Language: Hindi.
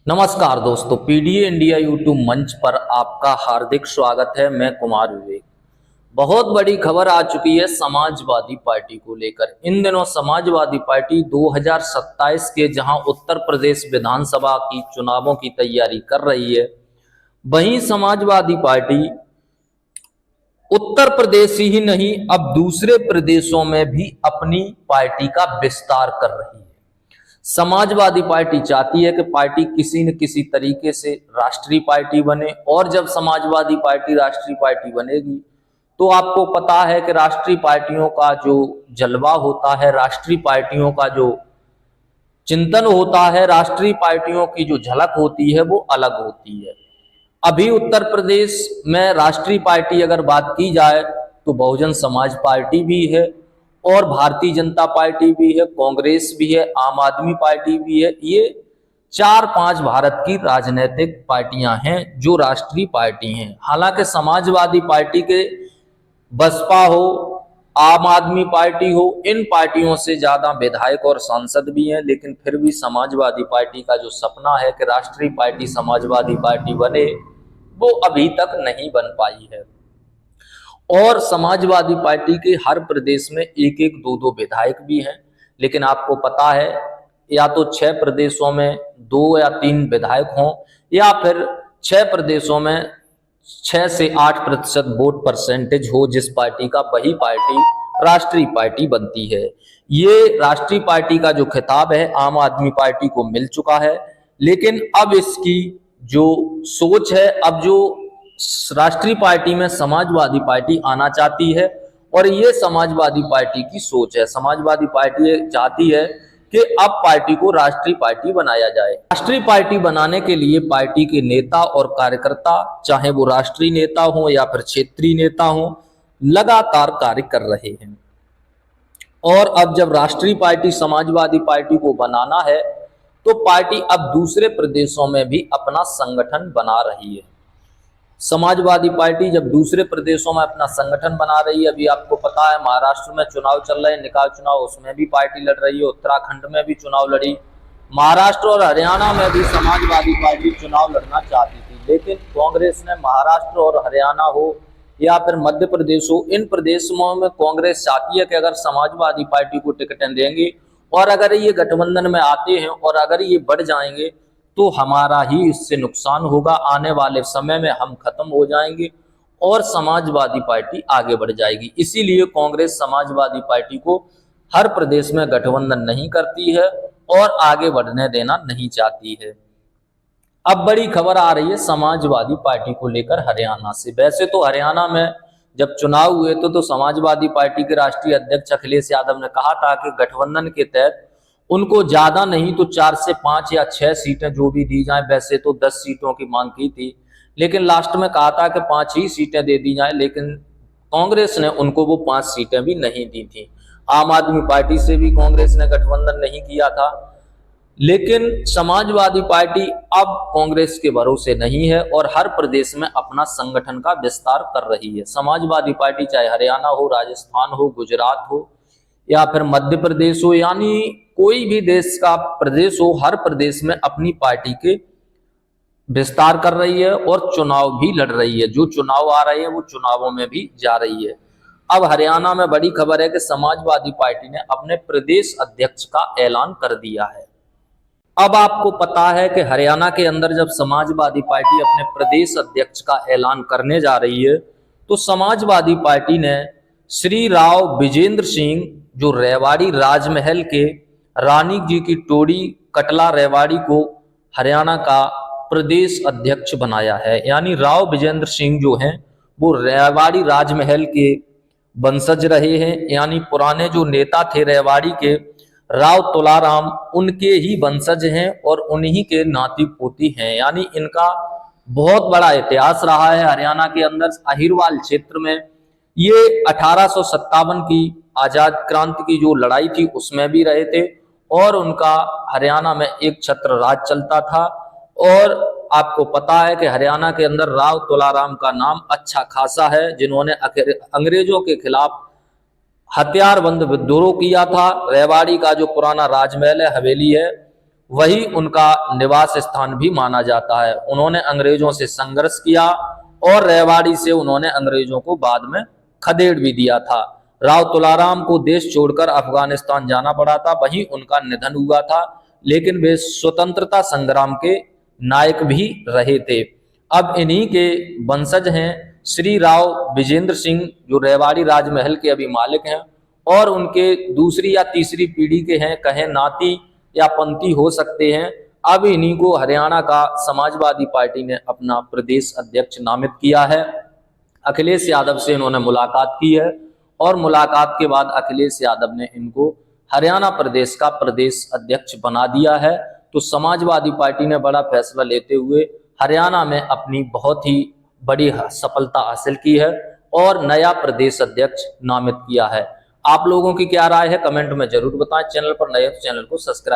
नमस्कार दोस्तों, पीडीए इंडिया यूट्यूब मंच पर आपका हार्दिक स्वागत है। मैं कुमार विवेक। बहुत बड़ी खबर आ चुकी है समाजवादी पार्टी को लेकर। इन दिनों समाजवादी पार्टी 2027 के जहां उत्तर प्रदेश विधानसभा की चुनावों की तैयारी कर रही है, वहीं समाजवादी पार्टी उत्तर प्रदेश ही नहीं, अब दूसरे प्रदेशों में भी अपनी पार्टी का विस्तार कर रही है। समाजवादी पार्टी चाहती है कि पार्टी किसी न किसी तरीके से राष्ट्रीय पार्टी बने, और जब समाजवादी पार्टी राष्ट्रीय पार्टी बनेगी तो आपको पता है कि राष्ट्रीय पार्टियों का जो जलवा होता है, राष्ट्रीय पार्टियों का जो चिंतन होता है, राष्ट्रीय पार्टियों की जो झलक होती है वो अलग होती है। अभी उत्तर प्रदेश में राष्ट्रीय पार्टी अगर बात की जाए तो बहुजन समाज पार्टी भी है, और भारतीय जनता पार्टी भी है, कांग्रेस भी है, आम आदमी पार्टी भी है। ये 4-5 भारत की राजनीतिक पार्टियां हैं जो राष्ट्रीय पार्टी हैं। हालांकि समाजवादी पार्टी के बसपा हो, आम आदमी पार्टी हो, इन पार्टियों से ज्यादा विधायक और सांसद भी हैं, लेकिन फिर भी समाजवादी पार्टी का जो सपना है कि राष्ट्रीय पार्टी समाजवादी पार्टी बने, वो अभी तक नहीं बन पाई है। और समाजवादी पार्टी के हर प्रदेश में एक एक दो दो विधायक भी हैं, लेकिन आपको पता है या तो 6 प्रदेशों में 2 या 3 विधायक हों, या फिर 6 प्रदेशों में 6 से 8% वोट परसेंटेज हो जिस पार्टी का, वही पार्टी राष्ट्रीय पार्टी बनती है। ये राष्ट्रीय पार्टी का जो खिताब है आम आदमी पार्टी को मिल चुका है, लेकिन अब इसकी जो सोच है, अब जो राष्ट्रीय पार्टी में समाजवादी पार्टी आना चाहती है, और ये समाजवादी पार्टी की सोच है। समाजवादी पार्टी चाहती है कि अब पार्टी को राष्ट्रीय पार्टी बनाया जाए। राष्ट्रीय पार्टी बनाने के लिए पार्टी के नेता और कार्यकर्ता, चाहे वो राष्ट्रीय नेता हो या फिर क्षेत्रीय नेता हो, लगातार कार्य कर रहे हैं। और अब जब राष्ट्रीय पार्टी समाजवादी पार्टी को बनाना है तो पार्टी अब दूसरे प्रदेशों में भी अपना संगठन बना रही है। समाजवादी पार्टी जब दूसरे प्रदेशों में अपना संगठन बना रही है, अभी आपको पता है महाराष्ट्र में चुनाव चल रहे हैं, निकाय चुनाव, उसमें भी पार्टी लड़ रही है, उत्तराखंड में भी चुनाव लड़ी, महाराष्ट्र और हरियाणा में भी समाजवादी पार्टी चुनाव लड़ना चाहती थी, लेकिन कांग्रेस ने महाराष्ट्र और हरियाणा हो या फिर मध्य प्रदेश हो, इन प्रदेशों में कांग्रेस चाहती है कि अगर समाजवादी पार्टी को टिकटें देंगे और अगर ये गठबंधन में आते हैं और अगर ये बढ़ जाएंगे तो हमारा ही इससे नुकसान होगा, आने वाले समय में हम खत्म हो जाएंगे और समाजवादी पार्टी आगे बढ़ जाएगी। इसीलिए कांग्रेस समाजवादी पार्टी को हर प्रदेश में गठबंधन नहीं करती है और आगे बढ़ने देना नहीं चाहती है। अब बड़ी खबर आ रही है समाजवादी पार्टी को लेकर हरियाणा से। वैसे तो हरियाणा में जब चुनाव हुए तो समाजवादी पार्टी के राष्ट्रीय अध्यक्ष अखिलेश यादव ने कहा था कि गठबंधन के तहत उनको ज्यादा नहीं तो 4 से 5 या 6 सीटें जो भी दी जाएं। वैसे तो 10 सीटों की मांग की थी, लेकिन लास्ट में कहा था कि 5 ही सीटें दे दी जाएं, लेकिन कांग्रेस ने उनको वो 5 सीटें भी नहीं दी थी। आम आदमी पार्टी से भी कांग्रेस ने गठबंधन नहीं किया था, लेकिन समाजवादी पार्टी अब कांग्रेस के भरोसे नहीं है और हर प्रदेश में अपना संगठन का विस्तार कर रही है। समाजवादी पार्टी चाहे हरियाणा हो, राजस्थान हो, गुजरात हो या फिर मध्य प्रदेश हो, यानी कोई भी देश का प्रदेश हो, हर प्रदेश में अपनी पार्टी के विस्तार कर रही है और चुनाव भी लड़ रही है। जो चुनाव आ रहे हैं वो चुनावों में भी जा रही है। अब हरियाणा में बड़ी खबर है कि समाजवादी पार्टी ने अपने प्रदेश अध्यक्ष का ऐलान कर दिया है। अब आपको पता है कि हरियाणा के अंदर जब समाजवादी पार्टी अपने प्रदेश अध्यक्ष का ऐलान करने जा रही है तो समाजवादी पार्टी ने श्री राव विजेंद्र सिंह, जो रेवाड़ी राजमहल के रानी जी की टोड़ी कटला रेवाड़ी को हरियाणा का प्रदेश अध्यक्ष बनाया है। यानी राव विजेंद्र सिंह जो हैं वो रेवाड़ी राजमहल के वंशज रहे हैं, यानी पुराने जो नेता थे रेवाड़ी के राव तुलाराम, उनके ही वंशज हैं और उन्हीं के नाती पोती हैं। यानी इनका बहुत बड़ा इतिहास रहा है हरियाणा के अंदर। अहिरवाल क्षेत्र में ये 1857 की आजाद क्रांति की जो लड़ाई थी उसमें भी रहे थे और उनका हरियाणा में एक छत्र राज चलता था। और आपको पता है कि हरियाणा के अंदर राव तुलाराम का नाम अच्छा खासा है, जिन्होंने अंग्रेजों के खिलाफ हथियारबंद विद्रोह किया था। रेवाड़ी का जो पुराना राजमहल है, हवेली है, वही उनका निवास स्थान भी माना जाता है। उन्होंने अंग्रेजों से संघर्ष किया और रेवाड़ी से उन्होंने अंग्रेजों को बाद में खदेड़ भी दिया था। राव तुलाराम को देश छोड़कर अफगानिस्तान जाना पड़ा था, वहीं उनका निधन हुआ था, लेकिन वे स्वतंत्रता संग्राम के नायक भी रहे थे। अब इन्हीं के वंशज हैं श्री राव विजेंद्र सिंह, जो रेवाड़ी राजमहल के अभी मालिक हैं, और उनके दूसरी या तीसरी पीढ़ी के हैं, कहें नाती या पंथी हो सकते हैं। अब इन्हीं को हरियाणा का समाजवादी पार्टी ने अपना प्रदेश अध्यक्ष नामित किया है। अखिलेश यादव से इन्होंने मुलाकात की है और मुलाकात के बाद अखिलेश यादव ने इनको हरियाणा प्रदेश का प्रदेश अध्यक्ष बना दिया है। तो समाजवादी पार्टी ने बड़ा फैसला लेते हुए हरियाणा में अपनी बहुत ही बड़ी सफलता हासिल की है और नया प्रदेश अध्यक्ष नामित किया है। आप लोगों की क्या राय है कमेंट में जरूर बताएं। चैनल पर नए तो चैनल को सब्सक्राइब